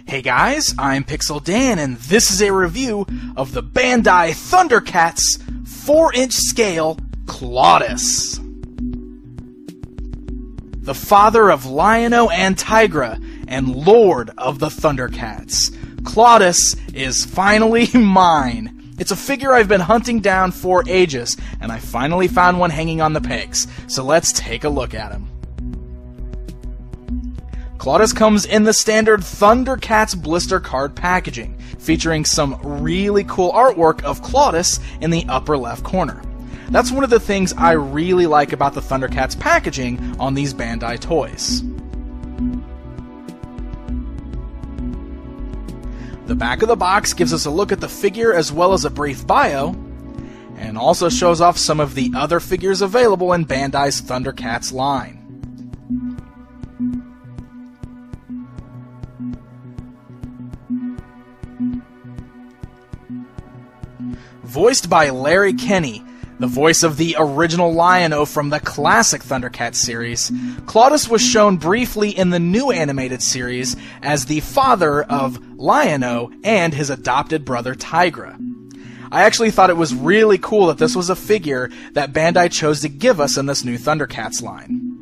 Hey guys, I'm Pixel Dan, and this is a review of the Bandai ThunderCats 4-inch scale Claudus. The father of Lion-O and Tygra, and lord of the ThunderCats, Claudus is finally mine. It's a figure I've been hunting down for ages, and I finally found one hanging on the pegs, so let's take a look at him. Claudus comes in the standard ThunderCats blister card packaging, featuring some really cool artwork of Claudus in the upper left corner. That's one of the things I really like about the ThunderCats packaging on these Bandai toys. The back of the box gives us a look at the figure as well as a brief bio, and also shows off some of the other figures available in Bandai's ThunderCats line. Voiced by Larry Kenney, the voice of the original Lion-O from the classic ThunderCats series, Claudus was shown briefly in the new animated series as the father of Lion-O and his adopted brother Tygra. I actually thought it was really cool that this was a figure that Bandai chose to give us in this new ThunderCats line.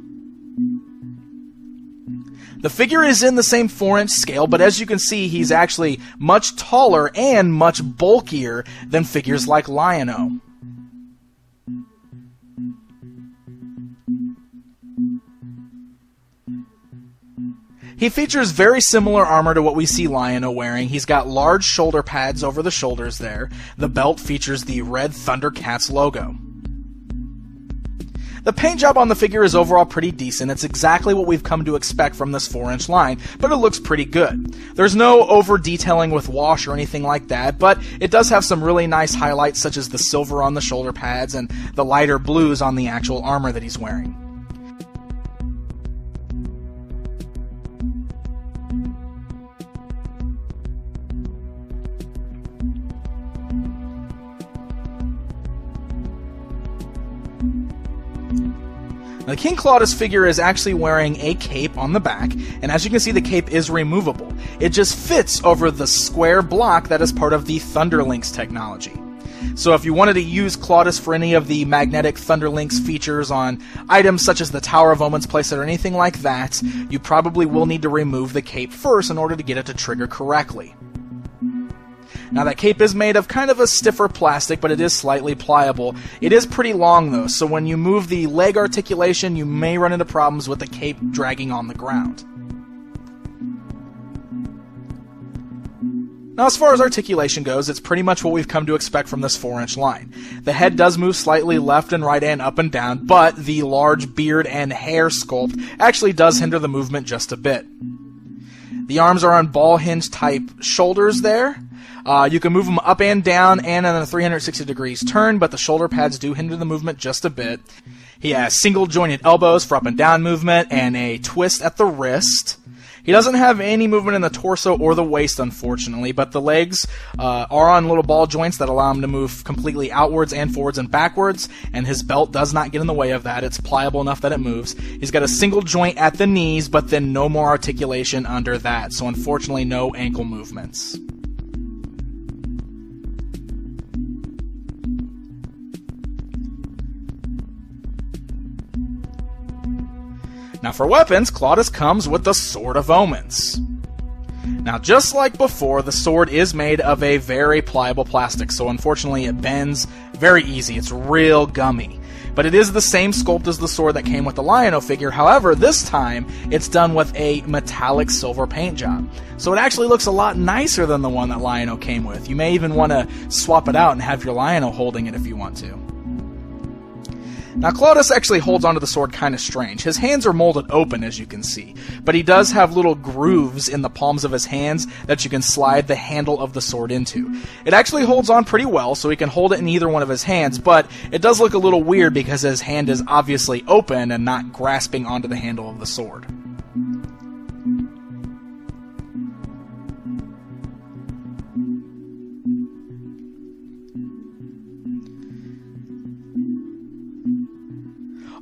The figure is in the same 4-inch scale, but as you can see, he's actually much taller and much bulkier than figures like Lion-O. He features very similar armor to what we see Lion-O wearing. He's got large shoulder pads over the shoulders there. The belt features the red ThunderCats logo. The paint job on the figure is overall pretty decent. It's exactly what we've come to expect from this 4-inch line, but it looks pretty good. There's no over-detailing with wash or anything like that, but it does have some really nice highlights such as the silver on the shoulder pads and the lighter blues on the actual armor that he's wearing. The King Claudus figure is actually wearing a cape on the back, and as you can see, the cape is removable. It just fits over the square block that is part of the Thunderlinks technology. So if you wanted to use Claudus for any of the magnetic Thunderlinks features on items such as the Tower of Omen's playset or anything like that, you probably will need to remove the cape first in order to get it to trigger correctly. Now that cape is made of kind of a stiffer plastic, but it is slightly pliable. It is pretty long though, so when you move the leg articulation, you may run into problems with the cape dragging on the ground. Now as far as articulation goes, it's pretty much what we've come to expect from this 4-inch line. The head does move slightly left and right and up and down, but the large beard and hair sculpt actually does hinder the movement just a bit. The arms are on ball hinge type shoulders there. You can move them up and down and in a 360 degrees turn, but the shoulder pads do hinder the movement just a bit. He has single jointed elbows for up and down movement and a twist at the wrist. He doesn't have any movement in the torso or the waist, unfortunately, but the legs are on little ball joints that allow him to move completely outwards and forwards and backwards, and his belt does not get in the way of that. It's pliable enough that it moves. He's got a single joint at the knees, but then no more articulation under that, so unfortunately no ankle movements. Now for weapons, Claudus comes with the Sword of Omens. Now just like before, the sword is made of a very pliable plastic, so unfortunately it bends very easy. It's real gummy. But it is the same sculpt as the sword that came with the Lion-O figure. However, this time it's done with a metallic silver paint job. So it actually looks a lot nicer than the one that Lion-O came with. You may even want to swap it out and have your Lion-O holding it if you want to. Now Claudus actually holds onto the sword kind of strange. His hands are molded open, as you can see, but he does have little grooves in the palms of his hands that you can slide the handle of the sword into. It actually holds on pretty well, so he can hold it in either one of his hands, but it does look a little weird because his hand is obviously open and not grasping onto the handle of the sword.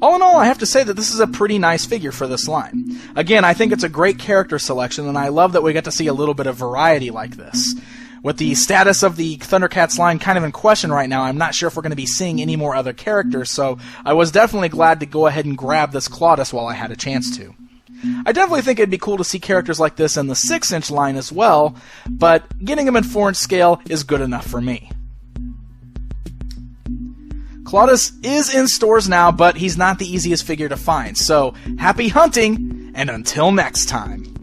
All in all, I have to say that this is a pretty nice figure for this line. Again, I think it's a great character selection, and I love that we get to see a little bit of variety like this. With the status of the ThunderCats line kind of in question right now, I'm not sure if we're going to be seeing any more other characters, so I was definitely glad to go ahead and grab this Claudus while I had a chance to. I definitely think it'd be cool to see characters like this in the 6-inch line as well, but getting them in 4-inch scale is good enough for me. Claudus is in stores now, but he's not the easiest figure to find, so happy hunting, and until next time.